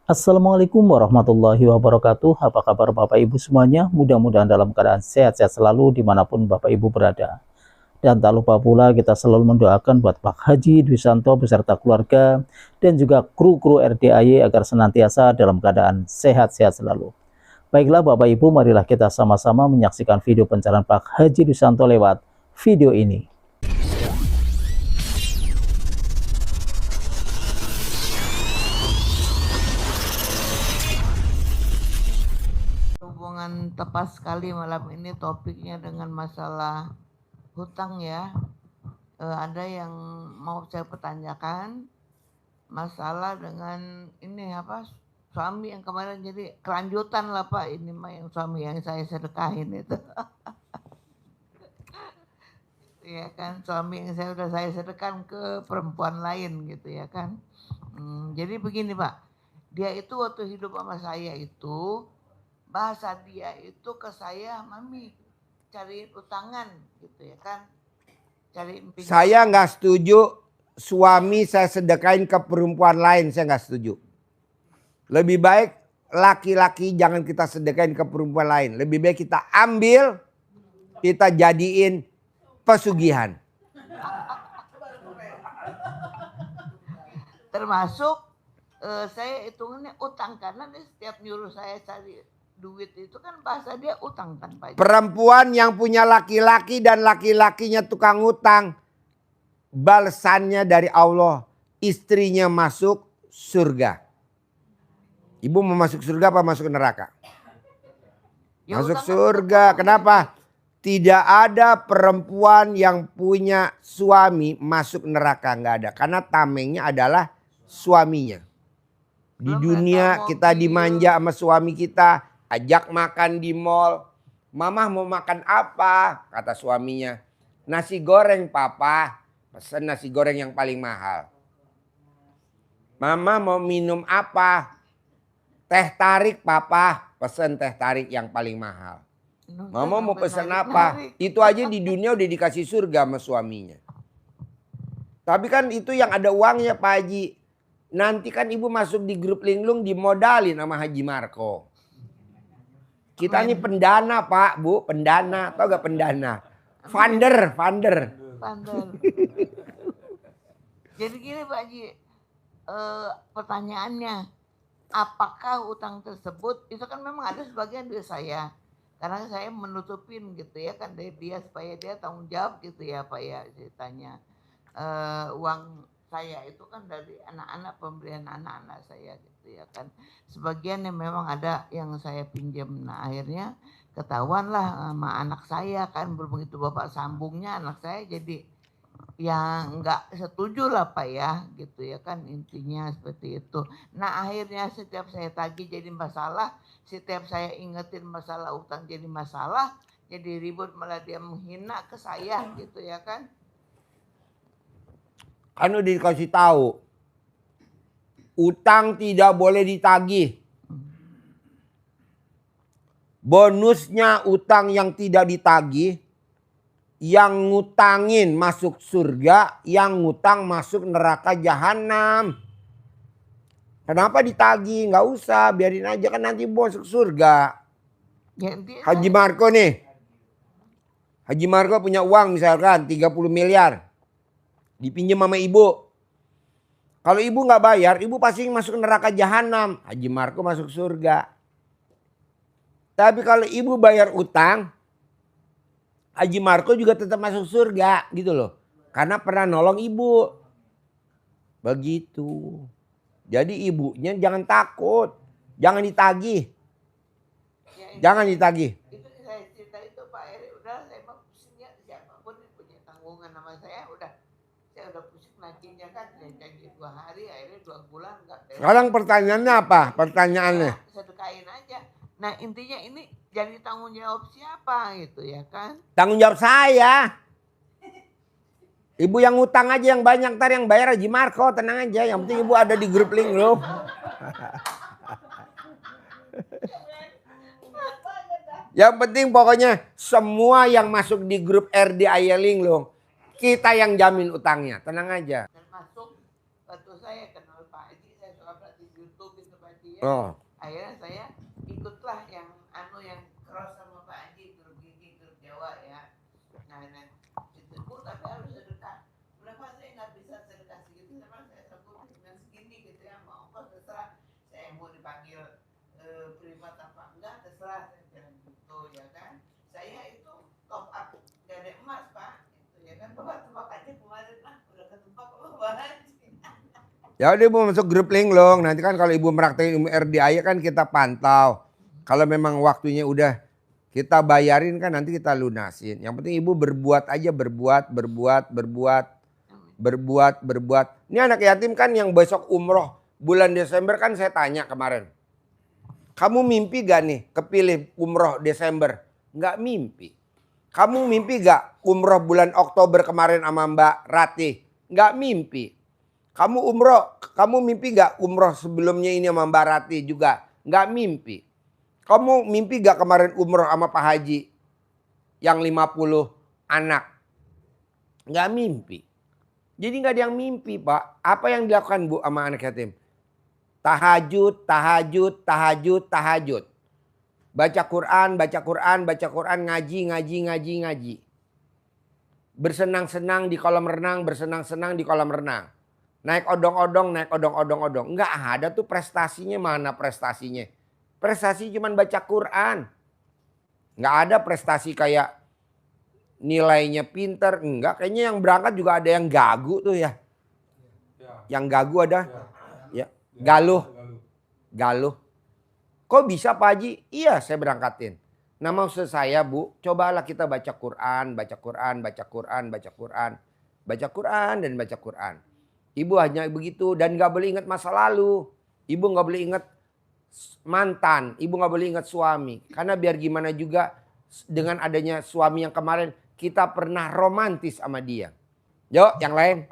Assalamualaikum warahmatullahi wabarakatuh. Apa kabar Bapak Ibu semuanya? Mudah-mudahan dalam keadaan sehat-sehat selalu dimanapun Bapak Ibu berada. Dan tak lupa pula kita selalu mendoakan buat Pak Haji Dwi Santo beserta keluarga dan juga kru-kru RDAY agar senantiasa dalam keadaan sehat-sehat selalu. Baiklah Bapak Ibu, marilah kita sama-sama menyaksikan video pencarian Pak Haji Dwi Santo lewat video ini. Hubungan tepat sekali malam ini topiknya dengan masalah hutang ya. Ada yang mau saya pertanyakan masalah dengan ini suami yang kemarin jadi kelanjutan lah Pak, ini mah yang suami yang saya sedekahin itu. Ya kan, suami yang saya sedekahkan ke perempuan lain gitu ya kan. Jadi begini Pak, dia itu waktu hidup sama saya itu bahasa dia itu ke saya, mami cariin utangan gitu ya kan, cariin pinjam. Saya nggak setuju suami saya sedekain ke perempuan lain, saya nggak setuju. Lebih baik laki-laki jangan kita sedekain ke perempuan lain. Lebih baik kita ambil, kita jadiin pesugihan. Termasuk saya hitungannya utang, karena dia setiap nyuruh saya cari duit itu kan bahasa dia utang kan Pak. Perempuan yang punya laki-laki dan laki-lakinya tukang utang, balasannya dari Allah, istrinya masuk surga. Ibu mau masuk surga apa masuk neraka? Ya, masuk surga. Kenapa? Tidak ada perempuan yang punya suami masuk neraka, nggak ada. Karena tamengnya adalah suaminya. Di dunia kita dimanja sama suami kita, ajak makan di mall. Mama mau makan apa? Kata suaminya. Nasi goreng papa. Pesan nasi goreng yang paling mahal. Mama mau minum apa? Teh tarik papa. Pesan teh tarik yang paling mahal. Mama mau pesan apa? Itu aja di dunia udah dikasih surga sama suaminya. Tapi kan itu yang ada uangnya Pak Haji. Nanti kan ibu masuk di grup linglung dimodalin sama Haji Marco. Kita ini pendana Pak, Bu, pendana. Tahu gak pendana? Funder. Jadi gini Pak Haji, pertanyaannya, apakah utang tersebut itu kan memang ada sebagian dari saya, karena saya menutupin gitu ya kan dari dia supaya dia tanggung jawab gitu ya Pak ya ceritanya. Uang saya itu kan dari anak-anak, pemberian anak-anak saya gitu ya kan. Sebagian yang memang ada yang saya pinjam. Nah akhirnya ketahuan lah sama anak saya kan, begitu bapak sambungnya anak saya jadi yang nggak setuju lah Pak ya gitu ya kan, intinya seperti itu. Nah akhirnya setiap saya tagih jadi masalah, setiap saya ingetin masalah utang jadi masalah, jadi ribut, malah dia menghina ke saya gitu ya kan. Kan udah dikasih tahu, utang tidak boleh ditagih. Bonusnya utang yang tidak ditagih, yang ngutangin masuk surga, yang ngutang masuk neraka jahanam. Kenapa ditagih? Nggak usah, biarin aja kan nanti masuk surga. Ya, Haji Marco nih. Haji Marco punya uang misalkan 30 miliar. Dipinjam sama ibu. Kalau ibu nggak bayar, ibu pasti masuk neraka jahanam. Haji Marco masuk surga. Tapi kalau ibu bayar utang, Haji Marco juga tetap masuk surga gitu loh. Karena pernah nolong ibu. Begitu. Jadi ibunya jangan takut. Jangan ditagih. Jangan ditagih. Itu saya cerita itu Pak Eri, udah saya mau pusingnya, siapapun yang punya tanggungan sama saya udah pusing nantinya kan, janji 2 hari akhirnya 2 bulan enggak. Sekarang pertanyaannya apa? Pertanyaannya. Sedekain aja. Nah intinya ini jadi tanggung jawab siapa gitu ya kan? Tanggung jawab saya. Ibu yang ngutang aja yang banyak, ntar yang bayar Haji Marco, tenang aja. Yang penting ibu ada di grup link loh. Yang penting pokoknya semua yang masuk di grup RDAY link loh, kita yang jamin utangnya, tenang aja. Termasuk waktu saya kenal Pak Haji, saya suka di YouTube itu Pak Haji ya. Oh. Akhirnya saya ikutlah yang cross sama Pak Haji, grup gigi, grup Jawa ya. Nah itu Bu, tapi harus sedekah. Berapa saya nggak bisa sedekah segitu, memang saya sanggup dengan segini gitu ya. Mau ongkos terserah. Saya mau dipanggil privat apa enggak terserah, saya bilang gitu ya kan. Saya itu top up dari emas Pak, itu ya kan. Bapak tebak aja kemarin lah, udah ketebak Bapak Haji. Ya udah Ibu masuk grup linglung. Nanti kan kalau Ibu meraktekin ilmu RDI kan kita pantau. Kalau memang waktunya udah kita bayarin kan nanti kita lunasin. Yang penting Ibu berbuat aja, berbuat. Ini anak yatim kan yang besok umroh bulan Desember kan saya tanya kemarin. Kamu mimpi gak nih kepilih umroh Desember? Nggak mimpi. Kamu mimpi gak umroh bulan Oktober kemarin sama Mbak Ratih? Nggak mimpi. Kamu mimpi gak umroh sebelumnya ini sama Mbak Ratih juga? Nggak mimpi. Kamu mimpi gak kemarin umroh sama Pak Haji yang 50 anak? Nggak mimpi. Jadi nggak ada yang mimpi Pak. Apa yang dilakukan Bu sama anak yatim? Tahajud. Baca Quran, ngaji. Bersenang-senang di kolam renang. Naik odong-odong. Nggak ada tuh prestasinya, mana prestasinya. Prestasi cuman baca Quran. Nggak ada prestasi kayak nilainya pinter. Enggak, kayaknya yang berangkat juga ada yang gagu tuh ya. Yang gagu ada. Ya. Galuh. Kok bisa Pak Haji? Iya saya berangkatin. Nah maksud saya Bu, cobalah kita baca Quran. Ibu hanya begitu dan gak boleh ingat masa lalu. Ibu gak boleh ingat mantan, ibu gak boleh ingat suami. Karena biar gimana juga dengan adanya suami yang kemarin kita pernah romantis sama dia. Yuk yang lain.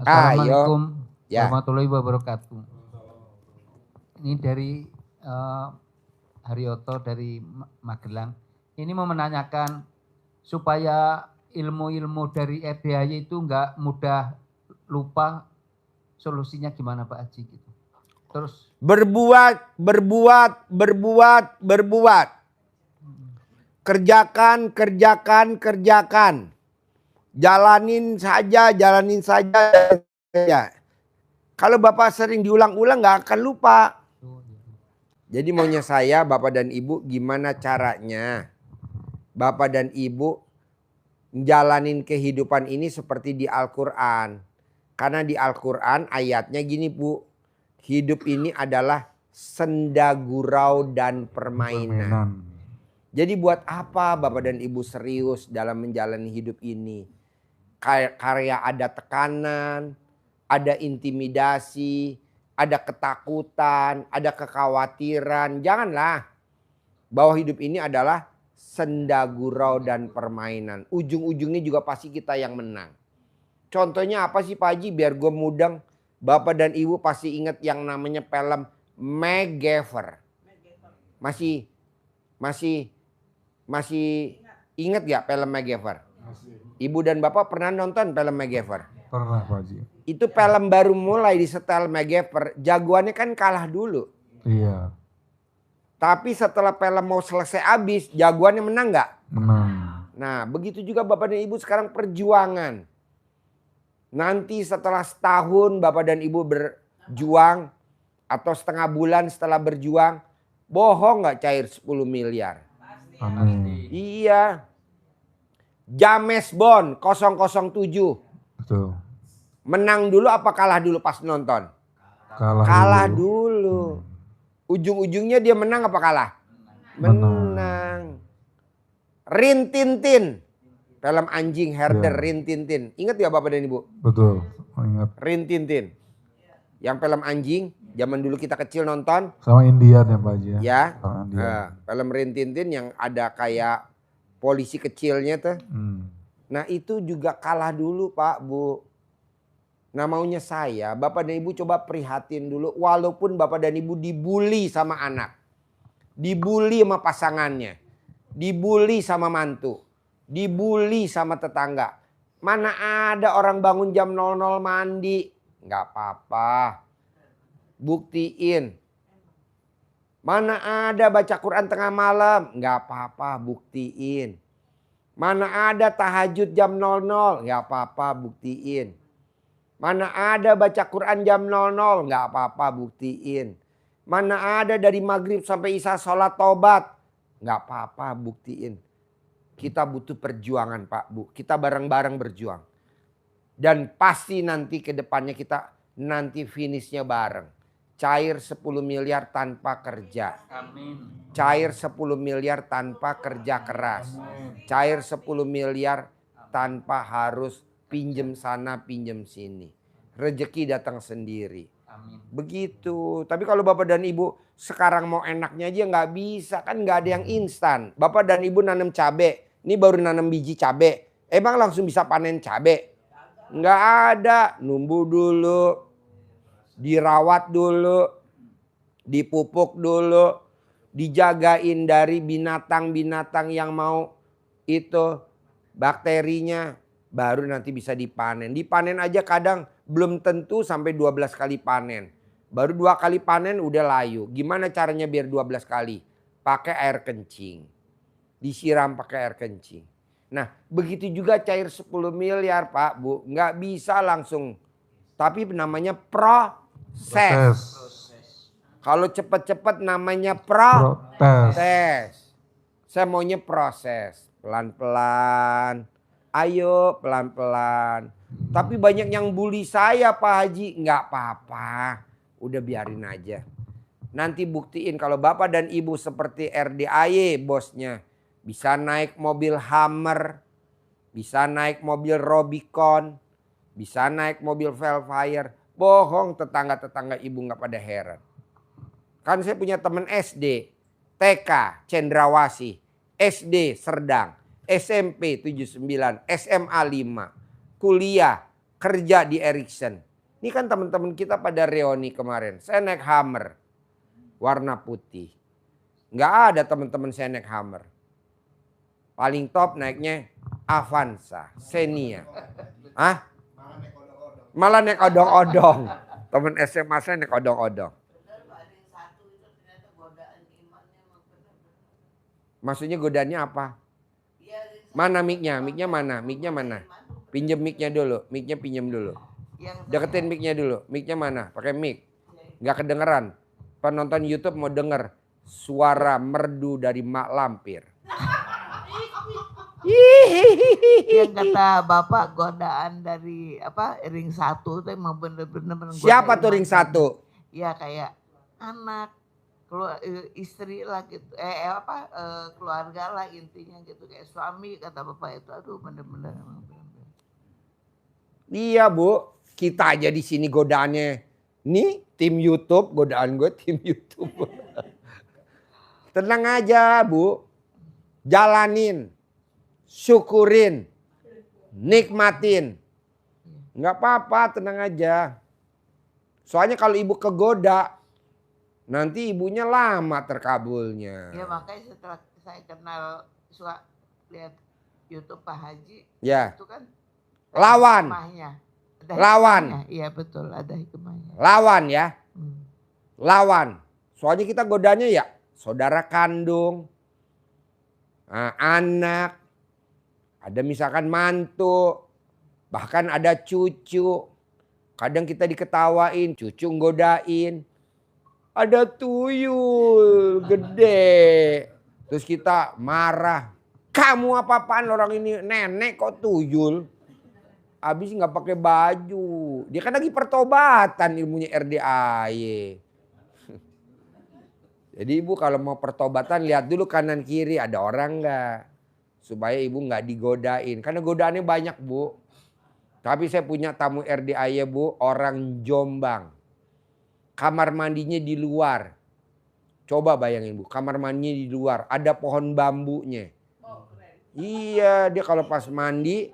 Assalamualaikum warahmatullahi wabarakatuh. Ini dari Haryoto dari Magelang. Ini mau menanyakan supaya ilmu-ilmu dari RDI itu nggak mudah lupa, solusinya gimana Pak Haji gitu. Terus berbuat. Kerjakan. Jalanin saja. Ya. Kalau Bapak sering diulang-ulang nggak akan lupa. Jadi maunya saya, Bapak dan Ibu, gimana caranya Bapak dan Ibu jalanin kehidupan ini seperti di Al-Quran. Karena di Al-Quran ayatnya gini Bu. Hidup ini adalah senda gurau dan permainan. Jadi buat apa Bapak dan Ibu serius dalam menjalani hidup ini? Karya ada tekanan, ada intimidasi, ada ketakutan, ada kekhawatiran. Janganlah. Bahwa hidup ini adalah senda gurau dan permainan. Ujung-ujungnya juga pasti kita yang menang. Contohnya apa sih Pak Haji? Biar gue mudeng. Bapak dan Ibu pasti ingat yang namanya film MacGyver. Masih ingat gak film MacGyver? Ibu dan Bapak pernah nonton film MacGyver? Pernah Pak Haji. Itu film baru mulai di setel MacGyver. Jagoannya kan kalah dulu. Iya. Tapi setelah film mau selesai habis, jagoannya menang gak? Menang. Nah begitu juga Bapak dan Ibu sekarang perjuangan. Nanti setelah setahun Bapak dan Ibu berjuang. Atau setengah bulan setelah berjuang. Bohong gak cair 10 miliar? Amin. Iya. James Bond 007. Betul. Menang dulu apa kalah dulu pas nonton? Kalah dulu. Ujung-ujungnya dia menang apa kalah? Menang. Rin Tin Tin. Film anjing herder ya. Rin Tin Tin. Ingat ya Bapak dan Ibu? Betul. Ingat. Rin Tin Tin. Yang film anjing. Zaman dulu kita kecil nonton. Sama Indian ya Pak Haji. Ya. Film Rin Tin Tin yang ada kayak polisi kecilnya tuh. Nah itu juga kalah dulu Pak Bu. Nah maunya saya, Bapak dan Ibu coba prihatin dulu. Walaupun Bapak dan Ibu dibully sama anak. Dibully sama pasangannya. Dibully sama mantu. Dibully sama tetangga. Mana ada orang bangun jam 00 mandi. Nggak apa-apa. buktiin. Mana ada baca Quran tengah malam? Nggak apa-apa, buktiin. Mana ada tahajud jam 00? Nggak apa-apa, buktiin. Mana ada baca Quran jam 00? Nggak apa-apa, buktiin. Mana ada dari maghrib sampai isya sholat tobat? Nggak apa-apa, buktiin. Kita butuh perjuangan Pak Bu. Kita bareng-bareng berjuang. Dan pasti nanti ke depannya kita nanti finishnya bareng. Cair 10 miliar tanpa kerja. Amin. Cair 10 miliar tanpa kerja keras. Cair 10 miliar tanpa harus pinjem sana pinjem sini. Rezeki datang sendiri. Amin. Begitu. Tapi kalau Bapak dan Ibu sekarang mau enaknya aja nggak bisa. Kan nggak ada yang instan. Bapak dan Ibu nanam cabe. Ini baru nanam biji cabe. Emang langsung bisa panen cabe? Nggak ada. Numbuh dulu. Dirawat dulu, dipupuk dulu, dijagain dari binatang-binatang yang mau itu bakterinya, baru nanti bisa dipanen. Dipanen aja kadang belum tentu sampai 12 kali panen. Baru 2 kali panen udah layu. Gimana caranya biar 12 kali? Pakai air kencing. Disiram pakai air kencing. Nah begitu juga cair 10 miliar Pak Bu. Nggak bisa langsung. Tapi namanya proses. Kalau cepat-cepat namanya proses. Saya maunya proses. Pelan-pelan. Ayo pelan-pelan. Tapi banyak yang bully saya Pak Haji. Nggak apa-apa. Udah biarin aja. Nanti buktiin kalau Bapak dan Ibu seperti RDAY bosnya. Bisa naik mobil Hummer. Bisa naik mobil Rubicon. Bisa naik mobil Velfire. Bohong tetangga-tetangga Ibu nggak pada heran. Kan saya punya teman SD, TK, Cendrawasih, SD, Serdang, SMP 79, SMA 5, kuliah, kerja di Ericsson. Ini kan teman-teman kita pada reuni kemarin. Saya naik Hummer, warna putih. Nggak ada teman-teman saya naik Hummer. Paling top naiknya Avanza, Xenia. Hah? Malah naik odong-odong. Temen SMA saya naik odong-odong. Maksudnya godaannya apa? Mana mic-nya? Mic-nya mana? Mic-nya mana? Pinjem mic-nya dulu. Mic-nya pinjem dulu. Deketin mic-nya dulu. Mic-nya mana? Pakai mic. Nggak kedengeran. Penonton YouTube mau denger suara merdu dari Mak Lampir. Yang kata Bapak godaan dari ring 1 itu emang bener-bener. Siapa tuh ring 1? Ya kayak anak, istri lah gitu, keluarga lah intinya gitu, kayak suami kata Bapak itu, aduh bener-bener. Iya Bu, kita aja di sini godaannya. Nih tim YouTube, godaan gue tim YouTube. Tenang aja Bu, jalanin. Syukurin, nikmatin. Nggak apa-apa, tenang aja. Soalnya kalau Ibu kegoda, nanti ibunya lama terkabulnya. Ya makanya setelah saya kenal, suka lihat YouTube Pak Haji, ya. Itu kan lawan. Lawan. Iya betul, ada hikmahnya. Lawan ya. Lawan. Soalnya kita godanya ya saudara kandung, anak. Ada misalkan mantu, bahkan ada cucu. Kadang kita diketawain, cucu nggodain. Ada tuyul gede. Terus kita marah. Kamu apa-apaan orang ini nenek kok tuyul. Habis nggak pakai baju. Dia kan lagi pertobatan ilmunya RDAY. Jadi Ibu kalau mau pertobatan lihat dulu kanan kiri ada orang nggak. Supaya Ibu nggak digodain. Karena godaannya banyak Bu. Tapi saya punya tamu RDAY Bu. Orang Jombang. Kamar mandinya di luar. Coba bayangin Bu. Kamar mandinya di luar. Ada pohon bambunya. Iya dia kalau pas mandi.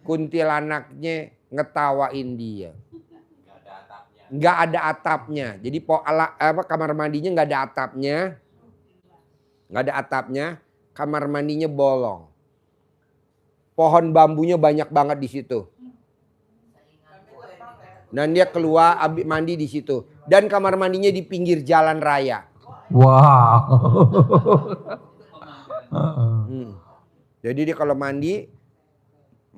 Kuntilanaknya ngetawain dia. Nggak ada atapnya. Jadi kamar mandinya nggak ada atapnya. Nggak ada atapnya. Kamar mandinya bolong. Pohon bambunya banyak banget di situ. Dan dia keluar mandi di situ. dan kamar mandinya di pinggir jalan raya. Wow. Jadi dia kalau mandi,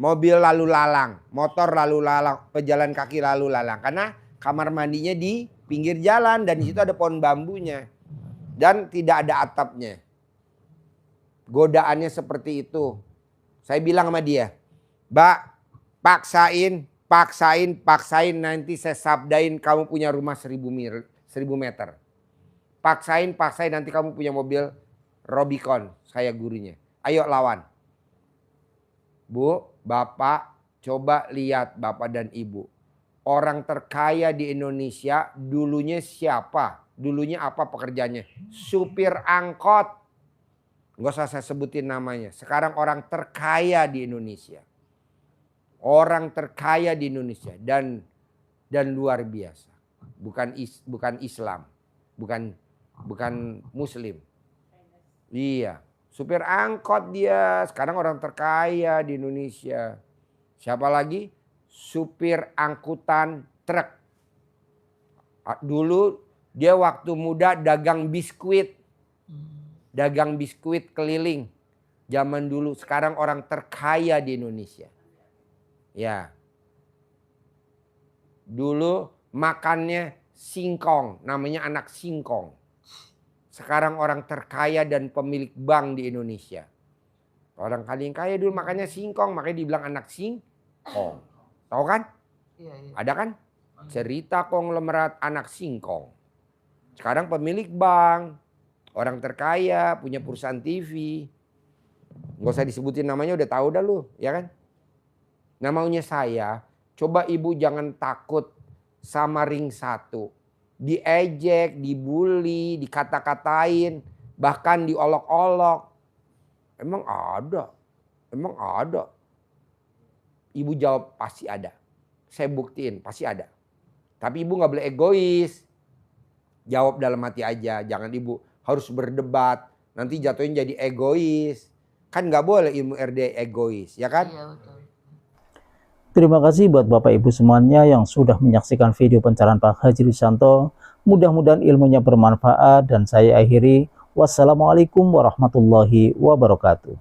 mobil lalu lalang, motor lalu lalang, pejalan kaki lalu lalang. Karena kamar mandinya di pinggir jalan dan di situ ada pohon bambunya. Dan tidak ada atapnya. Godaannya seperti itu. Saya bilang sama dia, Mbak, paksain nanti saya sabdain kamu punya rumah 1000 meter. Paksain nanti kamu punya mobil Rubicon, saya gurunya. Ayo lawan. Bu, Bapak, coba lihat Bapak dan Ibu. Orang terkaya di Indonesia dulunya siapa? Dulunya apa pekerjaannya? Supir angkot. Nggak usah saya sebutin namanya. Sekarang orang terkaya di Indonesia. Orang terkaya di Indonesia. Dan luar biasa. Bukan Islam. Bukan Muslim. Iya. Supir angkot dia. Sekarang orang terkaya di Indonesia. Siapa lagi? Supir angkutan truk. Dulu dia waktu muda dagang biskuit. Dagang biskuit keliling. Zaman dulu. Sekarang orang terkaya di Indonesia. Ya. Dulu makannya singkong. Namanya anak singkong. Sekarang orang terkaya dan pemilik bank di Indonesia. Orang paling kaya dulu makannya singkong. Makanya dibilang anak singkong. Tahu kan? Iya, iya. Ada kan? Cerita konglomerat anak singkong. Sekarang pemilik bank. Orang terkaya. Punya perusahaan TV. Nggak usah disebutin namanya udah tahu dah lu. Ya kan? Nah maunya saya. Coba ibu jangan takut sama ring 1. Diejek, dibully, dikata-katain, bahkan diolok-olok. Emang ada? Emang ada? Ibu jawab pasti ada. Saya buktiin pasti ada. Tapi ibu gak boleh egois. Jawab dalam hati aja. Jangan ibu harus berdebat. Nanti jatuhnya jadi egois. Kan gak boleh ilmu RD egois. Ya kan? Iya, betul. Terima kasih buat Bapak Ibu semuanya yang sudah menyaksikan video pencerahan Pak Haji Risyanto. Mudah-mudahan ilmunya bermanfaat dan saya akhiri. Wassalamualaikum warahmatullahi wabarakatuh.